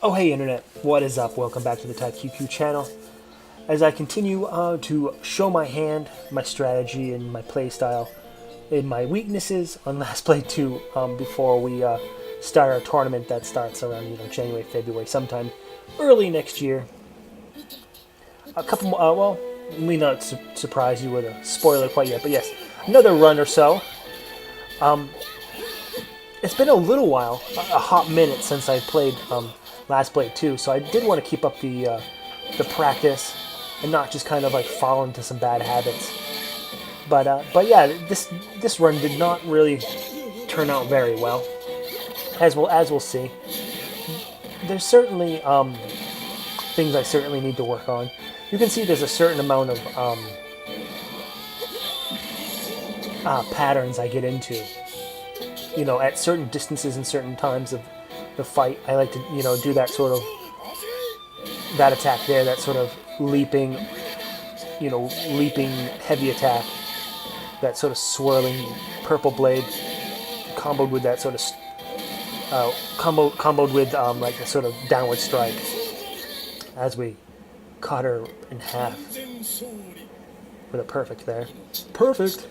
Oh hey internet, what is up? Welcome back to the Type QQ channel. As I continue to show my hand, my strategy, and my playstyle, and my weaknesses on Last Play 2 before we start our tournament that starts around January, February, sometime early next year. A couple more, well, let me not surprise you with a spoiler quite yet, but yes, another run or so. It's been a little while, a hot minute since I played Last Play 2, so I did want to keep up the practice and not just kind of like fall into some bad habits. But yeah, this run did not really turn out very well, as we'll see. There's certainly things I certainly need to work on. You can see there's a certain amount of patterns I get into. At certain distances and certain times of the fight, I like to, do that sort of, that attack there, that sort of leaping heavy attack, that sort of swirling purple blade, comboed with that sort of, comboed with like a sort of downward strike, as we caught her in half with a perfect there. Perfect!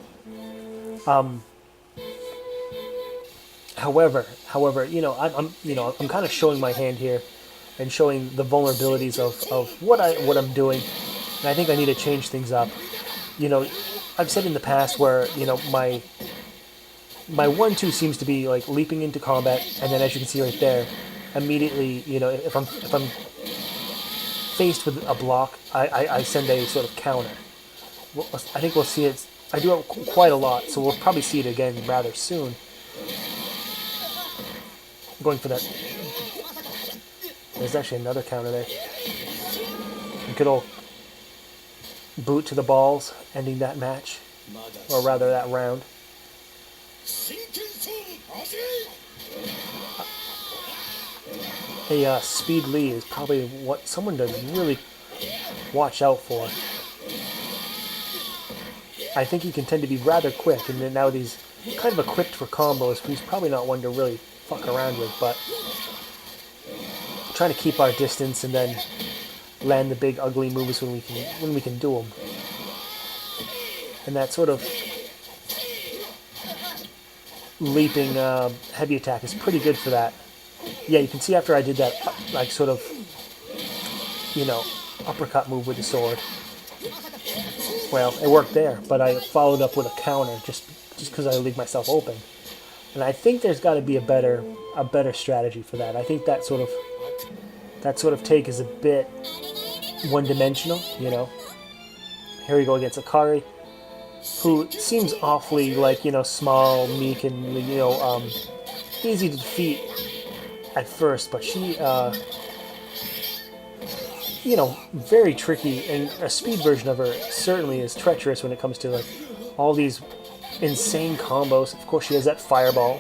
However, I'm kind of showing my hand here, and showing the vulnerabilities of what I'm doing, and I think I need to change things up. I've said in the past where my 1-2 seems to be like leaping into combat, and then as you can see right there, immediately if I'm faced with a block, I send a sort of counter. I think we'll see it. I do it quite a lot, so we'll probably see it again rather soon. Going for that. There's actually another counter there. A good old boot to the balls, ending that match, or rather that round. A speed lead is probably someone to really watch out for. I think he can tend to be rather quick, and then now that he's kind of equipped for combos, he's probably not one to really fuck around with, but trying to keep our distance and then land the big ugly moves when we can do them. And that sort of leaping heavy attack is pretty good for that. Yeah, you can see after I did that like sort of uppercut move with the sword. Well, it worked there, but I followed up with a counter just because I leave myself open. And I think there's got to be a better strategy for that. I think that sort of take is a bit one-dimensional. Here we go against Akari, who seems awfully like small, meek, and easy to defeat at first, but she very tricky, and a speed version of her certainly is treacherous when it comes to like all these insane combos. Of course, she has that fireball,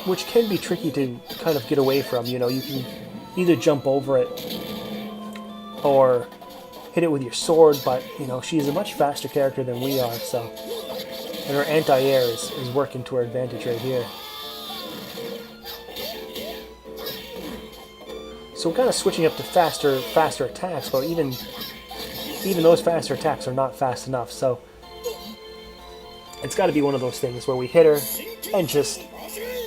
which can be tricky to kind of get away from. You can either jump over it or hit it with your sword, but she's a much faster character than we are, so, and her anti-air is working to her advantage right here. So we're kind of switching up to faster attacks, but even those faster attacks are not fast enough, so it's got to be one of those things where we hit her and just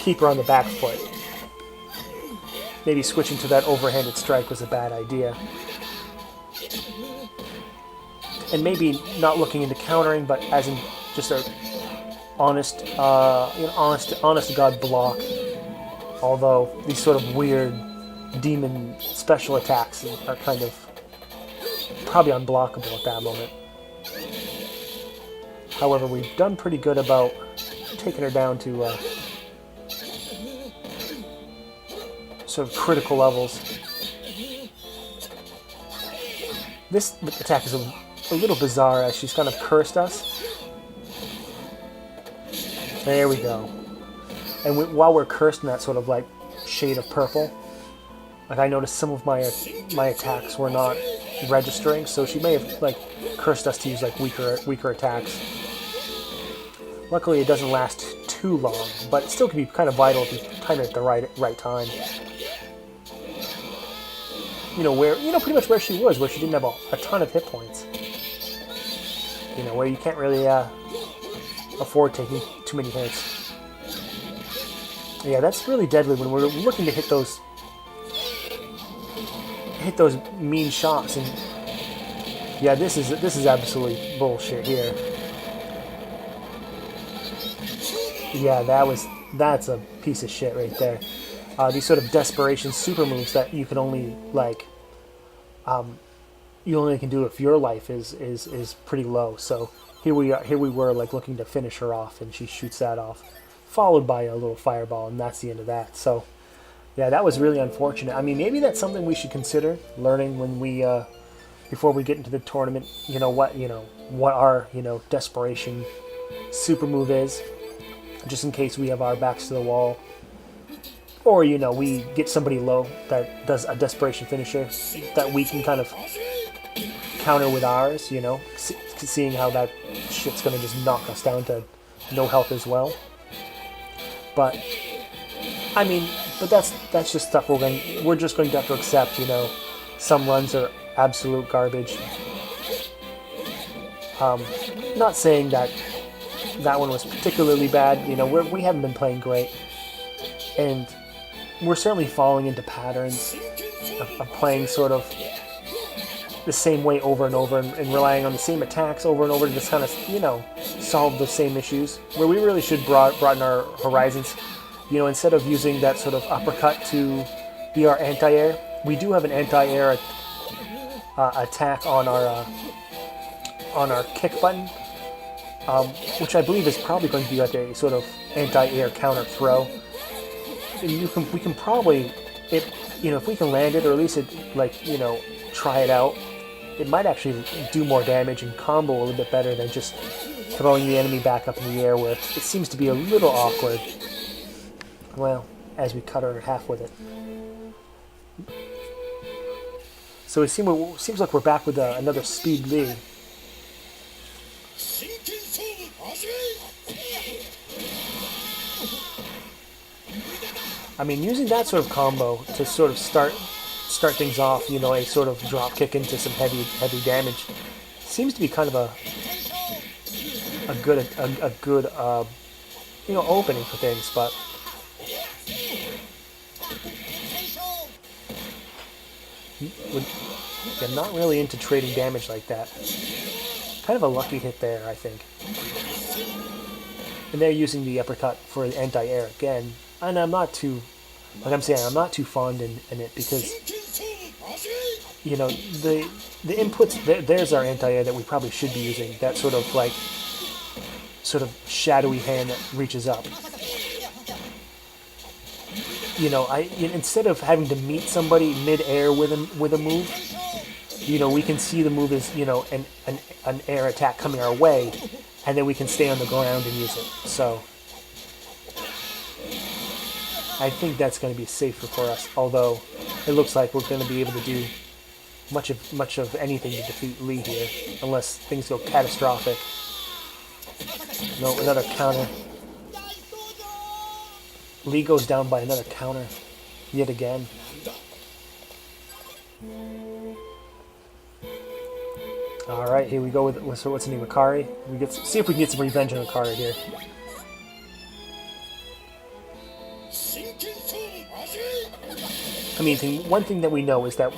keep her on the back foot. Maybe switching to that overhanded strike was a bad idea. And maybe not looking into countering, but as in just a honest to God block. Although these sort of weird demon special attacks are kind of probably unblockable at that moment. However, we've done pretty good about taking her down to sort of critical levels. This attack is a little bizarre, as she's kind of cursed us. There we go. And while we're cursed in that sort of like shade of purple, like I noticed some of my attacks were not registering, so she may have like cursed us to use like weaker attacks. Luckily, it doesn't last too long, but it still can be kind of vital if you time it at the right time. pretty much where she was, where she didn't have a ton of hit points. Where you can't really afford taking too many hits. Yeah, that's really deadly when we're looking to hit those mean shots. And yeah, this is absolutely bullshit here. Yeah, that's a piece of shit right there. These sort of desperation super moves that you can only you only can do if your life is pretty low. So here we were like looking to finish her off, and she shoots that off, followed by a little fireball, and that's the end of that. So yeah, that was really unfortunate. I mean, maybe that's something we should consider learning when we before we get into the tournament. What our desperation super move is, just in case we have our backs to the wall, or we get somebody low that does a desperation finisher that we can kind of counter with ours. Seeing how that shit's gonna just knock us down to no health as well. But I mean, that's just stuff we're just going to have to accept. Some runs are absolute garbage. Not saying that one was particularly bad. We haven't been playing great, and we're certainly falling into patterns of playing sort of the same way over and over, and relying on the same attacks over and over to just kind of solve the same issues. Where we really should broaden our horizons. Instead of using that sort of uppercut to be our anti-air, we do have an anti-air attack on our kick button, which I believe is probably going to be like a sort of anti-air counter throw. And we can probably, if we can land it, or at least try it out, it might actually do more damage and combo a little bit better than just throwing the enemy back up in the air, where it seems to be a little awkward. Well, as we cut her in half with it. So it seems like we're back with another Speed Lee. I mean, using that sort of combo to sort of start things off, a sort of drop kick into some heavy damage, seems to be kind of a good opening for things, but I'm not really into trading damage like that. Kind of a lucky hit there, I think. And they're using the uppercut for the anti-air again, and I'm not too fond in it, because the inputs, there's our anti-air that we probably should be using, that sort of shadowy hand that reaches up. Instead of having to meet somebody mid-air with a move, we can see the move as an air attack coming our way, and then we can stay on the ground and use it. So I think that's going to be safer for us, although it looks like we're going to be able to do much of anything to defeat Lee here, unless things go catastrophic. No, another counter. Lee goes down by another counter, yet again. All right, here we go with what's her name, Akari. See if we can get some revenge on Akari here. I mean, one thing that we know is that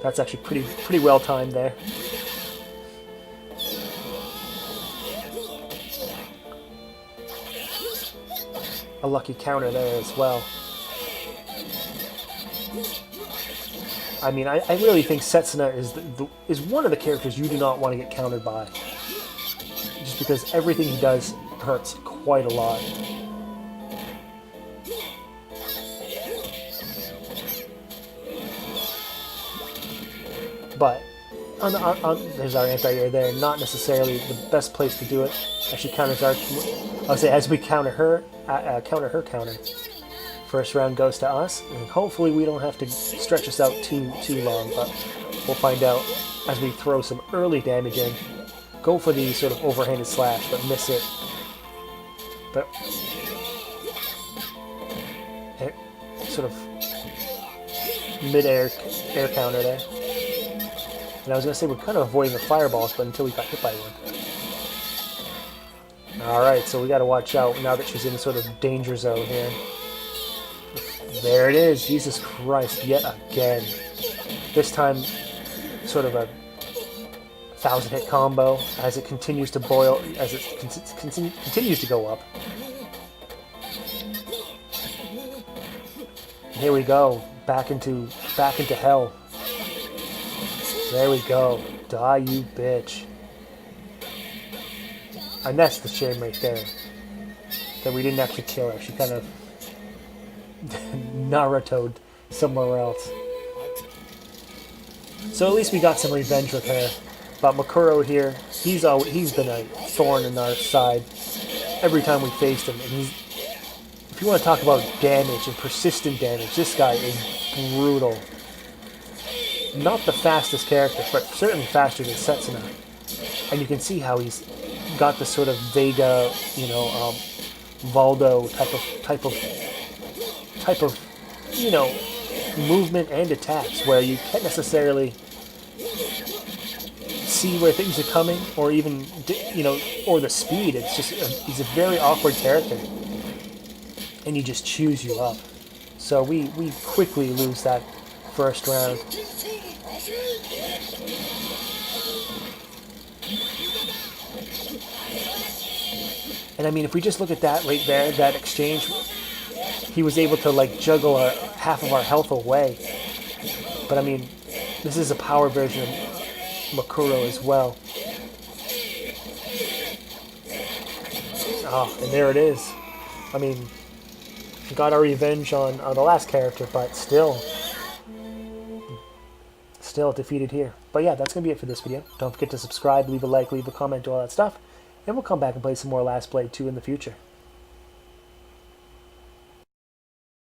that's actually pretty well timed there. A lucky counter there as well. I mean, I really think Setsuna is one of the characters you do not want to get countered by, just because everything he does hurts quite a lot. But there's our anti-air there. Not necessarily the best place to do it. As she counters our, I'll say, as we counter her counter. First round goes to us, and hopefully we don't have to stretch us out too long. But we'll find out as we throw some early damage in. Go for the sort of overhanded slash, but miss it. But it sort of mid-air air counter there. And I was going to say we're kind of avoiding the fireballs, but until we got hit by one. Alright, so we got to watch out now that she's in sort of danger zone here. There it is. Jesus Christ, yet again. This time, sort of a 1,000-hit combo as it continues to boil, as it continues to go up. Here we go, back into hell. There we go. Die, you bitch. And that's the shame right there. That we didn't actually kill her. She kind of Naruto'd somewhere else. So at least we got some revenge with her. But Makuro here, he's been a thorn in our side every time we faced him. And if you want to talk about damage and persistent damage, this guy is brutal. Not the fastest character, but certainly faster than Setsuna. And you can see how he's got this sort of Vega, Valdo type of, movement and attacks where you can't necessarily see where things are coming, or even, or the speed. It's just, he's a very awkward character. And he just chews you up. So we quickly lose that first round. And I mean, if we just look at that right there, that exchange, he was able to like juggle half of our health away. But I mean, this is a power version of Makuro as well. Oh, and there it is. I mean, we got our revenge on the last character, but still defeated here. But yeah, that's going to be it for this video. Don't forget to subscribe, leave a like, leave a comment, do all that stuff. And we'll come back and play some more Last Blade 2 in the future.